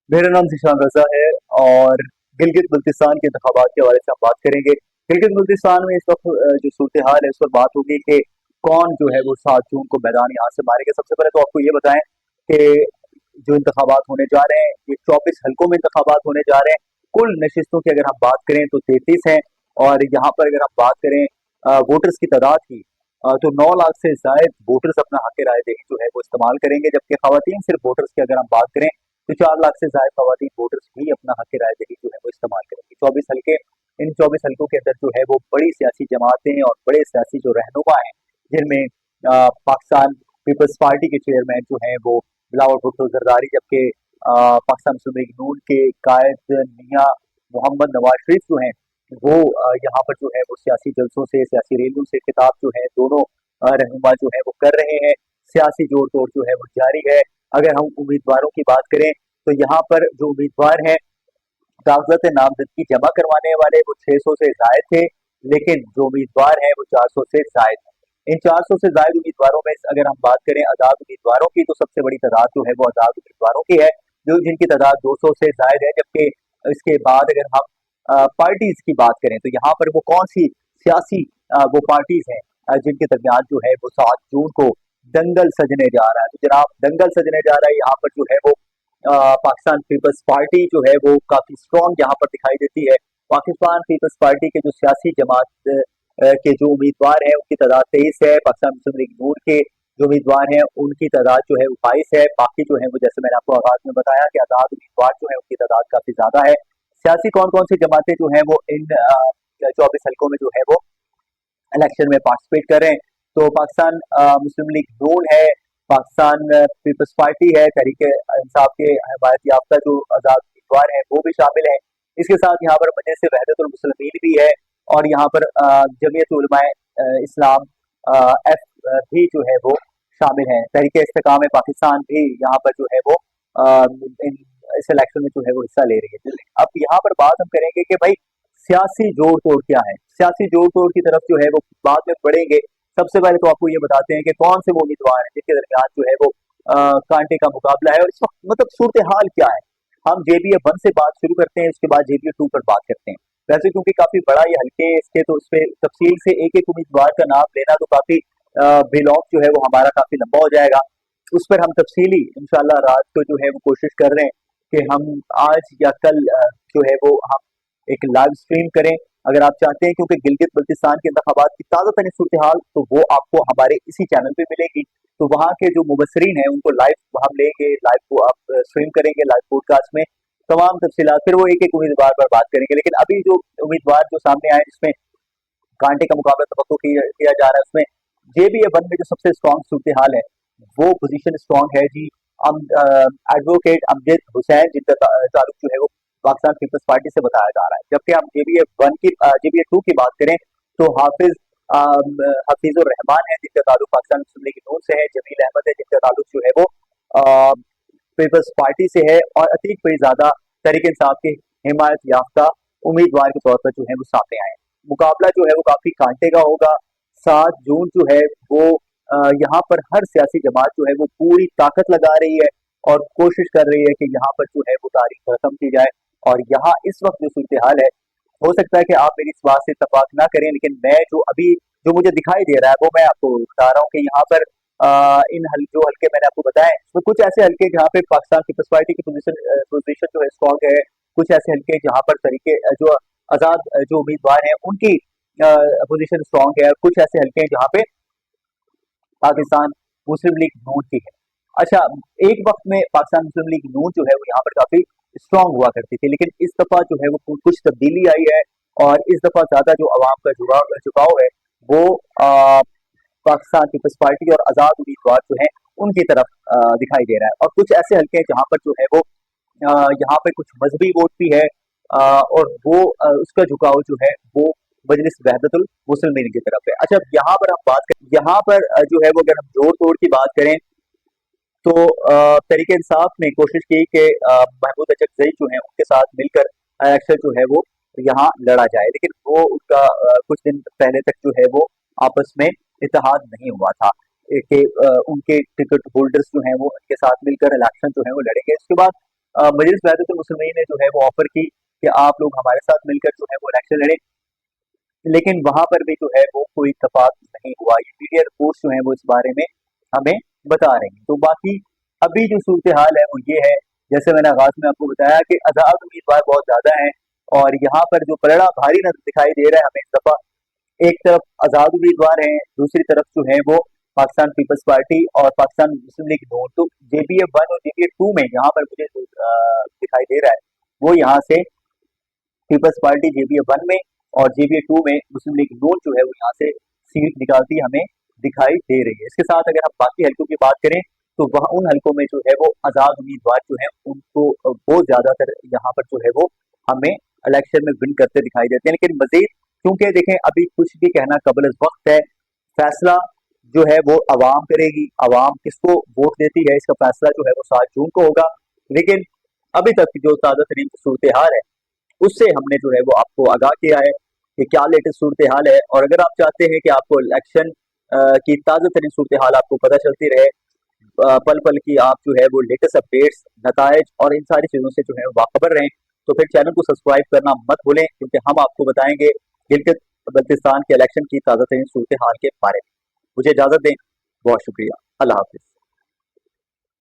मेरा नाम ज़ीशान रज़ा है और गिलगित बल्तिस्तान के इंतखाबात के हवाले से हम बात करेंगे। गिलगित बल्तिस्तान में इस वक़्त जो सूरत-ए-हाल है, इस पर बात होगी कि कौन जो है वो 7 जून को मैदान यहाँ से मारेगा। सबसे पहले तो आपको ये बताएँ कि जो इंतखाबात होने जा रहे हैं, ये 24 हलकों में इंतखाबात होने जा रहे हैं। कुल नशिस्तों की अगर हम बात करें तो 33 हैं और यहाँ पर अगर हम बात करें वोटर्स की तादाद की तो 9 लाख से ज़ायद वोटर्स अपना हक़ राय-दही जो है वो इस्तेमाल करेंगे, जबकि ख़वातीन सिर्फ वोटर्स की अगर हम बात करें तो 4 लाख से ज़ायद ख़वातीन वोटर्स भी अपना हक़ राय-दही जो है वो इस्तेमाल करेंगी। 24 हलके, इन 24 हलकों के अंदर जो है वो बड़ी सियासी जमातें और बड़े सियासी जो रहनुमा हैं, जिनमें पाकिस्तान पीपल्स पार्टी के चेयरमैन जो हैं वो बिलावल भुट्टो ज़रदारी, जबकि पाकिस्तान मुस्लिम लीग नून के कायद मियां मोहम्मद नवाज शरीफ जो हैं वो यहाँ पर जो है वो सियासी जलसों से, सियासी रैलियों से खिताब जो है दोनों रहनुमा जो है वो कर रहे हैं। सियासी जोड़-तोड़ जो है वो जारी है। अगर हम उम्मीदवारों की बात करें तो यहाँ पर जो उम्मीदवार हैं, कागजात नामजदगी जमा करवाने वाले वो 600 से ज़ायद थे, लेकिन जो उम्मीदवार हैं वो 400 से ज़ायद हैं। इन 400 से ज़ायद उम्मीदवारों में अगर हम बात करें आज़ाद उम्मीदवारों की, तो सबसे बड़ी तादाद जो है वो आज़ाद उम्मीदवारों की है, जो जिनकी तादाद 200 से ज़ायद है। जबकि इसके बाद अगर हम पार्टीज़ की बात करें तो यहाँ पर वो कौन-सी सियासी वो पार्टीज़ हैं जिनके दरमियान जो है वो 7 जून को दंगल सजने जा रहा है। तो जनाब दंगल सजने जा रहा है, यहाँ पर जो है वो पाकिस्तान पीपल्स पार्टी जो है वो काफ़ी स्ट्रॉन्ग यहाँ पर दिखाई देती है। पाकिस्तान पीपल्स पार्टी के जो सियासी जमात के जो उम्मीदवार हैं उनकी तादाद 23 है। पाकिस्तान मुस्लिम लीग नून के जो उम्मीदवार हैं उनकी तादाद जो है वो 22 है। बाकी जो है वो जैसे मैंने आपको आगाज़ में बताया कि आज़ाद उम्मीदवार जो है उनकी तादाद काफ़ी ज़्यादा है। सियासी कौन-कौन सी जमातें जो हैं वो इन 24 हलकों में जो है वो इलेक्शन में पार्टिसिपेट कर रहे हैं। तो पाकिस्तान मुस्लिम लीग नून है, पाकिस्तान पीपल्स पार्टी है, तहरीक-ए-इंसाफ के हिमायत याफ्ता जो आज़ाद उम्मीदवार हैं वो भी शामिल हैं। इसके साथ यहाँ पर मजलिस वहदतुल मुस्लिमीन भी है और यहाँ पर जमीयत उलमाए इस्लाम एफ भी जो है वो शामिल हैं। तहरीक-ए-इस्तेकाम पाकिस्तान भी यहाँ पर जो है वो इन इस इलेक्शन में जो है वो हिस्सा ले रही है। अब यहाँ पर बात हम करेंगे कि भाई सियासी जोड़-तोड़ क्या है? सियासी जोड़-तोड़ की तरफ जो है वो बाद में बढ़ेंगे। सबसे पहले तो आपको ये बताते हैं कि कौन से वो उम्मीदवार हैं जिनके दरमियान जो है वो कांटे का मुकाबला है और इस वक़्त मतलब सूरत-ए-हाल क्या है? हम जेबीए 1 से बात शुरू करते हैं, उसके बाद जेबीए 2 पर बात करते हैं। वैसे क्योंकि काफ़ी बड़ा ये हल्के हैं इसके, तो इसपे तफ़सील से एक-एक उम्मीदवार का नाम लेना तो काफ़ी ब्लॉग जो है वो हमारा काफ़ी लंबा हो जाएगा। उस पर हम तफ़सीली इंशाअल्लाह रात को जो है वो कोशिश कर रहे हैं कि हम आज या कल जो है वो हम एक लाइव स्ट्रीम करें। अगर आप चाहते हैं, क्योंकि गिलगित बल्तिस्तान के इंतखाबात की ताज़ा तरीन सूरत-ए-हाल तो वो आपको हमारे इसी चैनल पे मिलेगी। तो वहाँ के जो मुबस्सिरीन हैं उनको लाइव हम लेंगे, लाइव को आप स्ट्रीम करेंगे लाइव पॉडकास्ट में, तमाम तफ़सीलात फिर वो एक-एक उम्मीदवार पर बात करेंगे। लेकिन अभी जो उम्मीदवार जो सामने आए जिसमें कांटे का मुकाबला तवक्को किया जा रहा है, उसमें जेबीए 1 में जो सबसे स्ट्रॉन्ग सूरत-ए-हाल है, वो पोज़ीशन स्ट्रॉन्ग है जी एडवोकेट अमजद हुसैन, जिनका ताल्लुक जो है वो पाकिस्तान पीपल्स पार्टी से बताया जा रहा है। जबकि हम जेबीए 2 की बात करें तो हफीजुर रहमान है जिनका ताल्लुक पाकिस्तान मुस्लिम लीग नून से है, जमील अहमद है जिनका ताल्लुक जो है वो पीपल्स पार्टी से है और अतीक फरीजादा तहरीक इंसाफ के हिमायत याफ्ता उम्मीदवार के तौर पर जो है वो सामने आए हैं। मुकाबला जो है वो काफी कांटे का होगा। 7 जून जो है वो यहाँ पर हर सियासी जमात जो है वो पूरी ताकत लगा रही है और कोशिश कर रही है कि यहाँ पर जो है वो तारीख खत्म की जाए। और यहाँ इस वक्त जो सूरत हाल है, हो सकता है कि आप मेरी इस बात से इत्तेफाक ना करें, लेकिन मैं जो अभी जो मुझे दिखाई दे रहा है वो मैं आपको बता रहा हूँ कि यहाँ पर जो हल्के मैंने आपको बताए, तो कुछ ऐसे हल्के जहाँ पे पाकिस्तान पीपल्स पार्टी की पोजीशन जो है स्ट्रॉन्ग है। कुछ ऐसे हल्के जहाँ पर तरीके जो आजाद जो उम्मीदवार हैं उनकी पोजीशन स्ट्रॉन्ग है, और कुछ ऐसे हल्के हैं जहाँ पे पाकिस्तान मुस्लिम लीग नून की है। अच्छा, एक वक्त में पाकिस्तान मुस्लिम लीग नून जो है वो यहाँ पर काफी स्ट्रॉन्ग हुआ करती थी, लेकिन इस दफा जो है वो कुछ तब्दीली आई है और इस दफा ज्यादा जो अवाम का झुकाव है वो पाकिस्तान पीपल्स पार्टी और आजाद उम्मीदवार जो है उनकी तरफ दिखाई दे रहा है। और कुछ ऐसे हल्के हैं जहाँ पर जो है वो यहाँ पे कुछ मजहबी वोट भी है और वो उसका झुकाव जो है वो मजलिस वहदतुल मुस्लिमीन की तरफ है। अच्छा, यहाँ पर हम बात करें, यहाँ पर जो है वो अगर हम जोड़ तोड़ की बात करें तो तहरीक इंसाफ ने कोशिश की कि महमूद अचकजई जो है उनके साथ मिलकर इलेक्शन जो है वो यहाँ लड़ा जाए, लेकिन वो उसका कुछ दिन पहले तक जो है वो आपस में इत्तेहाद नहीं हुआ था कि उनके टिकट होल्डर्स जो हैं वो उनके साथ मिलकर इलेक्शन जो है वो लड़ेंगे। उसके बाद मजलिस वहदतुल मुस्लिमीन ने जो है वो ऑफर की कि आप लोग हमारे साथ मिलकर जो है वो इलेक्शन लड़े, लेकिन वहां पर भी जो है वो कोई इत्तेफाक नहीं हुआ। ये मीडिया रिपोर्ट्स जो है वो इस बारे में हमें बता रही हैं। तो बाकी अभी जो सूरत हाल है वो ये है, जैसे मैंने आगाज में आपको बताया कि आजाद उम्मीदवार बहुत ज्यादा हैं और यहाँ पर जो पलड़ा भारी नजर दिखाई दे रहा है हमें इस दफा, एक तरफ आजाद उम्मीदवार हैं, दूसरी तरफ जो है वो पाकिस्तान पीपल्स पार्टी और पाकिस्तान मुस्लिम लीग नून। तो JPF 1 और JPF 2 में यहाँ पर मुझे जो दिखाई दे रहा है वो यहाँ से पीपल्स पार्टी JPF 1 में और JPF 2 में मुस्लिम लीग नून जो है वो यहाँ से सीट निकालती हमें दिखाई दे रही है। इसके साथ अगर हम बाकी हल्कों की बात करें तो वह उन हल्कों में जो है वो आजाद उम्मीदवार जो है उनको वो ज्यादातर यहाँ पर जो है वो हमें इलेक्शन में विन करते दिखाई देते हैं। लेकिन मजीद क्योंकि देखें अभी कुछ भी कहना कबल वक्त है, फैसला जो है वो अवाम करेगी, अवाम किसको वोट देती है इसका फैसला जो है वो 7 जून को होगा। लेकिन अभी तक जो ताज़ा तरीन सूरत हाल है उससे हमने जो है वो आपको आगाह किया है कि क्या लेटेस्ट सूरत हाल है। और अगर आप चाहते हैं कि आपको इलेक्शन की ताज़ा तरीन सूरत हाल आपको पता चलती रहे, पल पल की आप जो है वो लेटेस्ट अपडेट्स, नतायज और इन सारी चीज़ों से जो है बाखबर रहें, तो फिर चैनल को सब्सक्राइब करना मत भूलें, क्योंकि हम आपको बताएंगे गिलगित बल्तिस्तान के इलेक्शन की ताज़ा तरीन सूरत हाल के बारे में। मुझे इजाज़त दें, बहुत शुक्रिया, अल्लाह हाफिज़।